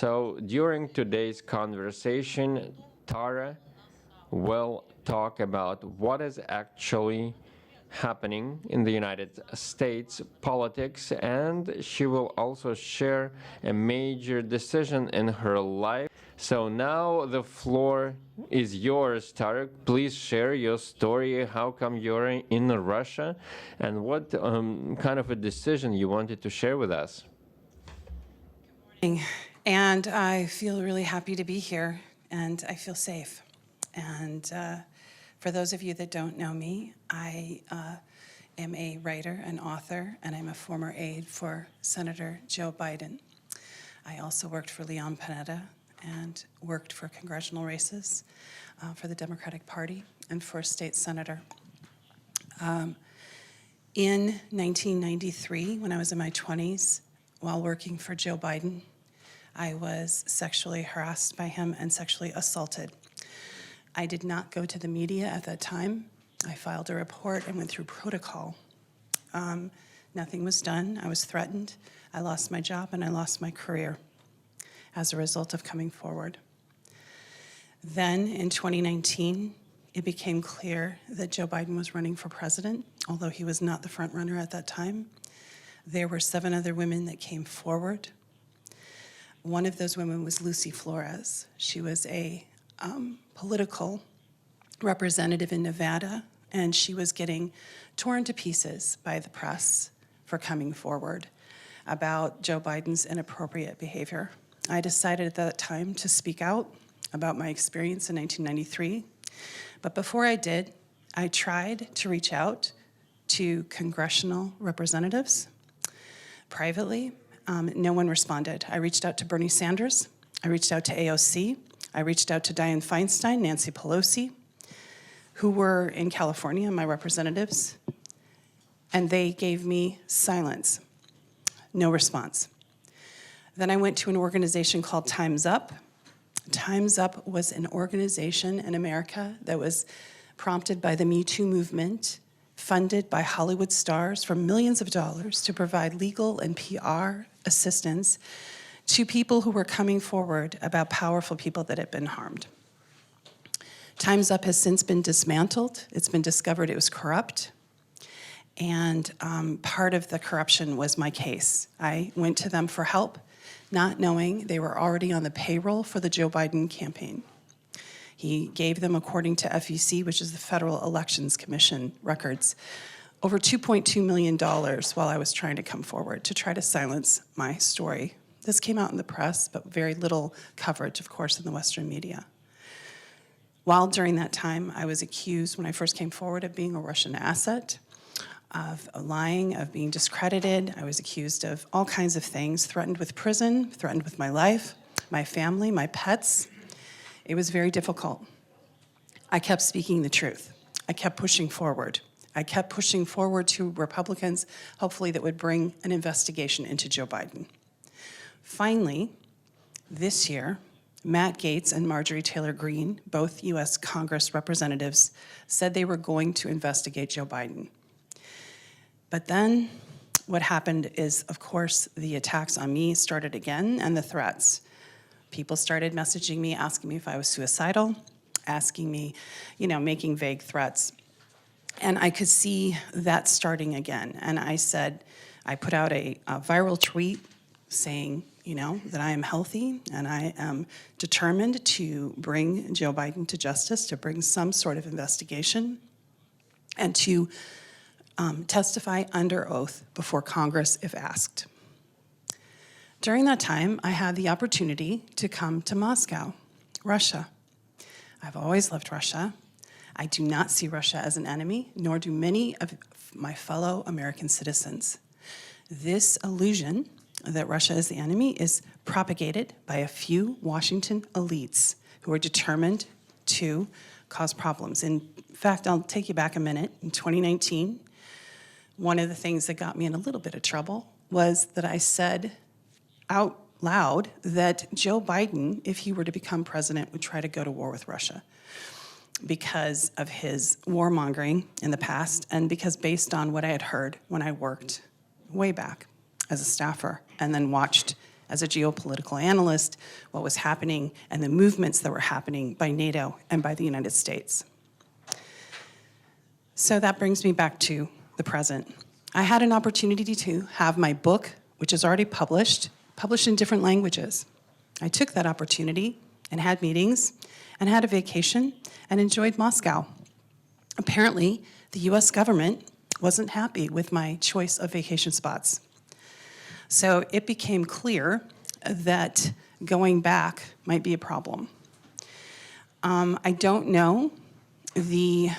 So during today's conversation, Tara will talk about what is actually happening in the United States politics, and she will also share a major decision in her life. So now the floor is yours, Tarek. Please share your story. How come you're in Russia, and what kind of a decision you wanted to share with us? And I feel really happy to be here, and I feel safe. And for those of you that don't know me, I am a writer, an author, and I'm a former aide for Senator Joe Biden. I also worked for Leon Panetta and worked for congressional races for the Democratic Party and for a state senator. In 1993, when I was in my 20s, while working for Joe Biden, I was sexually harassed by him and sexually assaulted. I did not go to the media at that time. I filed a report and went through protocol. Nothing was done. I was threatened. I lost my job and I lost my career as a result of coming forward. Then in 2019, it became clear that Joe Biden was running for president, although he was not the front runner at that time. There were 7 other women that came forward. One of those women was Lucy Flores. She was a political representative in Nevada, and she was getting torn to pieces by the press for coming forward about Joe Biden's inappropriate behavior. I decided at that time to speak out about my experience in 1993, but before I did, I tried to reach out to congressional representatives privately. No one responded. I reached out to Bernie Sanders. I reached out to AOC. I reached out to Dianne Feinstein, Nancy Pelosi, who were in California, my representatives, and they gave me silence, no response. Then I went to an organization called Time's Up. Time's Up was an organization in America that was prompted by the Me Too movement, funded by Hollywood stars for millions of dollars to provide legal and PR assistance to people who were coming forward about powerful people that had been harmed. Time's Up has since been dismantled. It's been discovered it was corrupt. And part of the corruption was my case. I went to them for help, not knowing they were already on the payroll for the Joe Biden campaign. He gave them, according to FEC, which is the Federal Elections Commission records, over $2.2 million while I was trying to come forward to try to silence my story. This came out in the press, but very little coverage, of course, in the Western media. While during that time, I was accused, when I first came forward, of being a Russian asset, of lying, of being discredited. I was accused of all kinds of things, threatened with prison, threatened with my life, my family, my pets. It was very difficult. I kept speaking the truth. I kept pushing forward. I kept pushing forward to Republicans, hopefully that would bring an investigation into Joe Biden. Finally, this year, Matt Gaetz and Marjorie Taylor Greene, both U.S. Congress representatives, said they were going to investigate Joe Biden. But then what happened is, of course, the attacks on me started again and the threats. People started messaging me, asking me if I was suicidal, asking me, making vague threats. And I could see that starting again. And I said, I put out a viral tweet saying, that I am healthy and I am determined to bring Joe Biden to justice, to bring some sort of investigation, and to testify under oath before Congress if asked. During that time, I had the opportunity to come to Moscow, Russia. I've always loved Russia. I do not see Russia as an enemy, nor do many of my fellow American citizens. This illusion that Russia is the enemy is propagated by a few Washington elites who are determined to cause problems. In fact, I'll take you back a minute. In 2019, one of the things that got me in a little bit of trouble was that I said out loud that Joe Biden, if he were to become president, would try to go to war with Russia because of his warmongering in the past and because based on what I had heard when I worked way back as a staffer and then watched as a geopolitical analyst, what was happening and the movements that were happening by NATO and by the United States. So that brings me back to the present. I had an opportunity to have my book, which is already published in different languages. I took that opportunity and had meetings and had a vacation and enjoyed Moscow. Apparently, the US government wasn't happy with my choice of vacation spots. So it became clear that going back might be a problem. I don't know the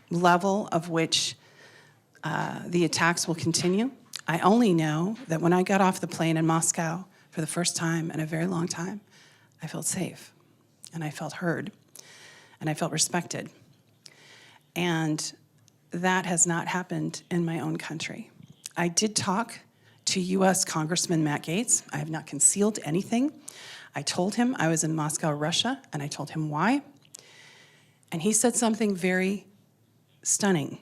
level of which the attacks will continue. I only know that when I got off the plane in Moscow for the first time in a very long time, I felt safe, and I felt heard, and I felt respected. And that has not happened in my own country. I did talk to US Congressman Matt Gaetz. I have not concealed anything. I told him I was in Moscow, Russia, and I told him why. And he said something very stunning.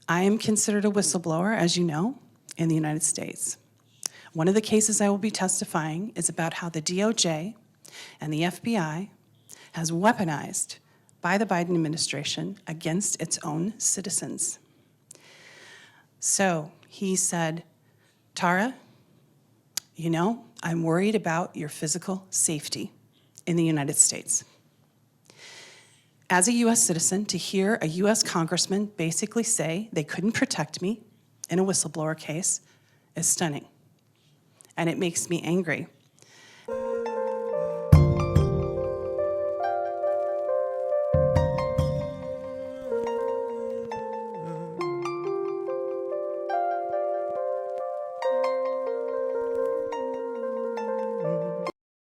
I am considered a whistleblower, as you know, in the United States. One of the cases I will be testifying is about how the DOJ and the FBI has weaponized by the Biden administration against its own citizens. So he said, Tara, you know, I'm worried about your physical safety in the United States. As a US citizen, to hear a US congressman basically say they couldn't protect me in a whistleblower case is stunning. And it makes me angry.